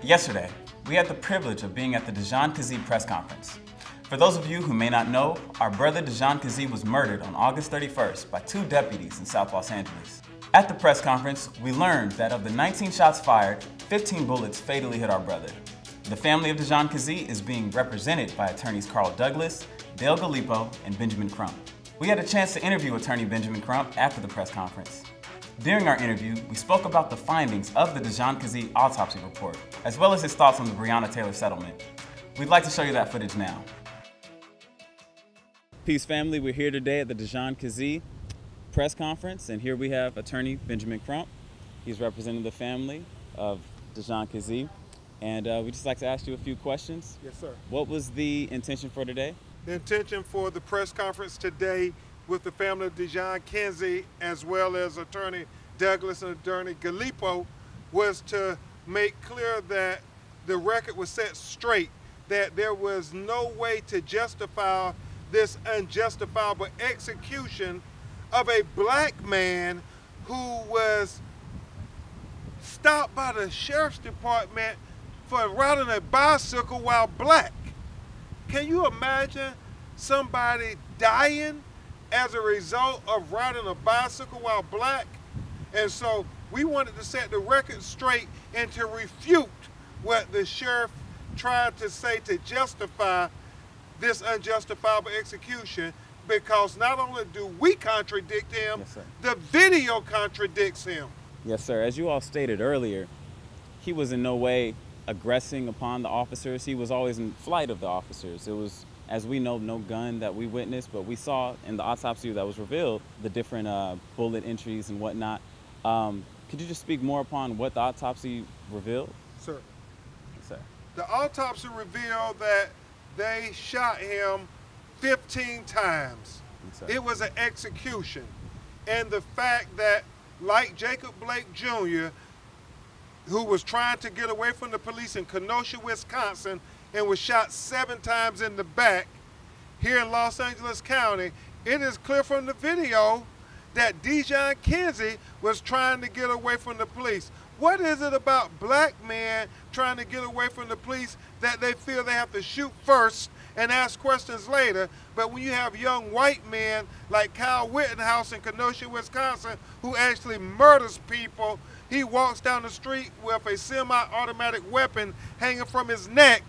Yesterday, we had the privilege of being at the Dijon Kizzee press conference. For those of you who may not know, our brother Dijon Kizzee was murdered on August 31st by 2 deputies in South Los Angeles. At the press conference, we learned that of the 19 shots fired, 15 bullets fatally hit our brother. The family of Dijon Kizzee is being represented by attorneys Carl Douglas, Dale Galipo, and Benjamin Crump. We had a chance to interview Attorney Benjamin Crump after the press conference. During our interview, we spoke about the findings of the Dijon Kizzee autopsy report, as well as his thoughts on the Breonna Taylor settlement. We'd like to show you that footage now. Peace family, we're here today at the Dijon Kizzee press conference, and here we have Attorney Benjamin Crump. He's representing the family of Dijon Kizzee, and we'd just like to ask you a few questions. Yes, sir. What was the intention for today? The intention for the press conference today with the family of Dijon Kizzee, as well as Attorney Douglas and Attorney Galipo, was to make clear that the record was set straight, that there was no way to justify this unjustifiable execution of a black man who was stopped by the sheriff's department for riding a bicycle while black. Can you imagine somebody dying as a result of riding a bicycle while black? And so we wanted to set the record straight and to refute what the sheriff tried to say to justify this unjustifiable execution, because not only do we contradict him, Yes, sir. the video contradicts him. Yes, sir. As you all stated earlier, he was in no way aggressing upon the officers. He was always in flight of the officers. It was, as we know, no gun that we witnessed, but we saw in the autopsy that was revealed the different bullet entries and whatnot. Could you just speak more upon what the autopsy revealed? Sir. Yes, sir. The autopsy revealed that they shot him 15 times. Yes, sir. It was an execution. And the fact that, like Jacob Blake Jr., who was trying to get away from the police in Kenosha, Wisconsin, and was shot 7 times in the back here in Los Angeles County, it is clear from the video that Dijon Kizzee was trying to get away from the police. What is it about black men trying to get away from the police that they feel they have to shoot first and ask questions later? But when you have young white men like Kyle Wittenhouse in Kenosha, Wisconsin, who actually murders people, he walks down the street with a semi-automatic weapon hanging from his neck,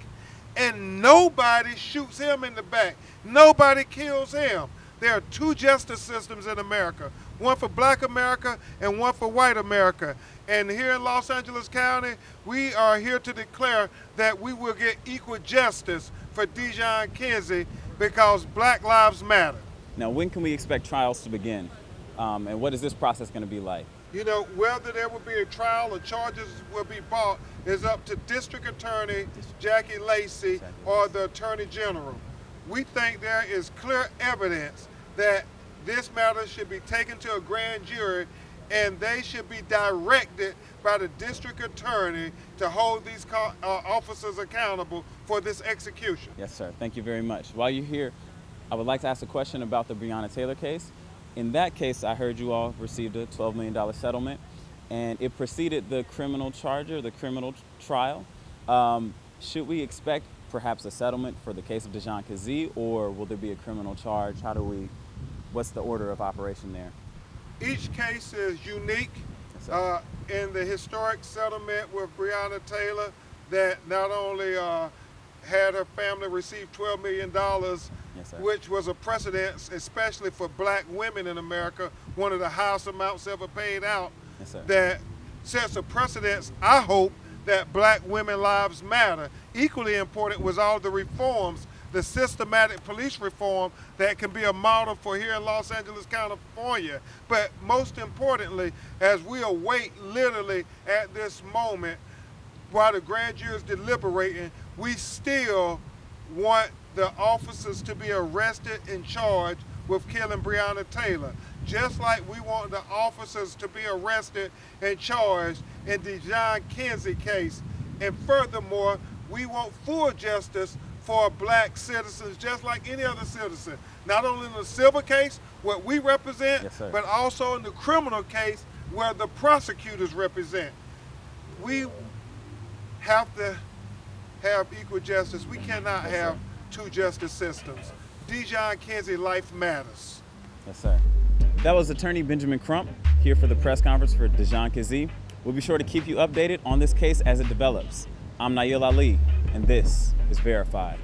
and nobody shoots him in the back. Nobody kills him. There are 2 justice systems in America, one for black America and one for white America. And here in Los Angeles County, we are here to declare that we will get equal justice for Dijon Kizzee, because Black Lives Matter. Now, when can we expect trials to begin? And what is this process going to be like? You know, whether there will be a trial or charges will be brought is up to District Attorney Jackie Lacey or the Attorney General. We think there is clear evidence that this matter should be taken to a grand jury, and they should be directed by the district attorney to hold these officers accountable for this execution. Yes, sir. Thank you very much. While you're here, I would like to ask a question about the Breonna Taylor case. In that case, I heard you all received a $12 million settlement, and it preceded the criminal charge or the criminal trial. Should we expect perhaps a settlement for the case of Dijon Kizzee, or will there be a criminal charge? What's the order of operation there? Each case is unique. Yes, in the historic settlement with Breonna Taylor, that not only had her family receive $12 million, Yes, sir. which was a precedent, especially for black women in America, one of the highest amounts ever paid out, Yes, sir. that sets a precedent, I hope, that black women lives matter. Equally important was all the reforms, the systematic police reform that can be a model for here in Los Angeles, California. But most importantly, as we await literally at this moment, while the grand jury is deliberating, we still want the officers to be arrested and charged with killing Breonna Taylor. Just like we want the officers to be arrested and charged in the Dijon Kizzee case. And furthermore, we want full justice for black citizens, just like any other citizen. Not only in the civil case, what we represent, Yes, sir. but also in the criminal case, where the prosecutors represent. We have to have equal justice. We cannot have two justice systems. Dijon Kizzee, life matters. Yes, sir. That was Attorney Benjamin Crump here for the press conference for Dijon Kizzee. We'll be sure to keep you updated on this case as it develops. I'm Nail Ali, and this is Verified.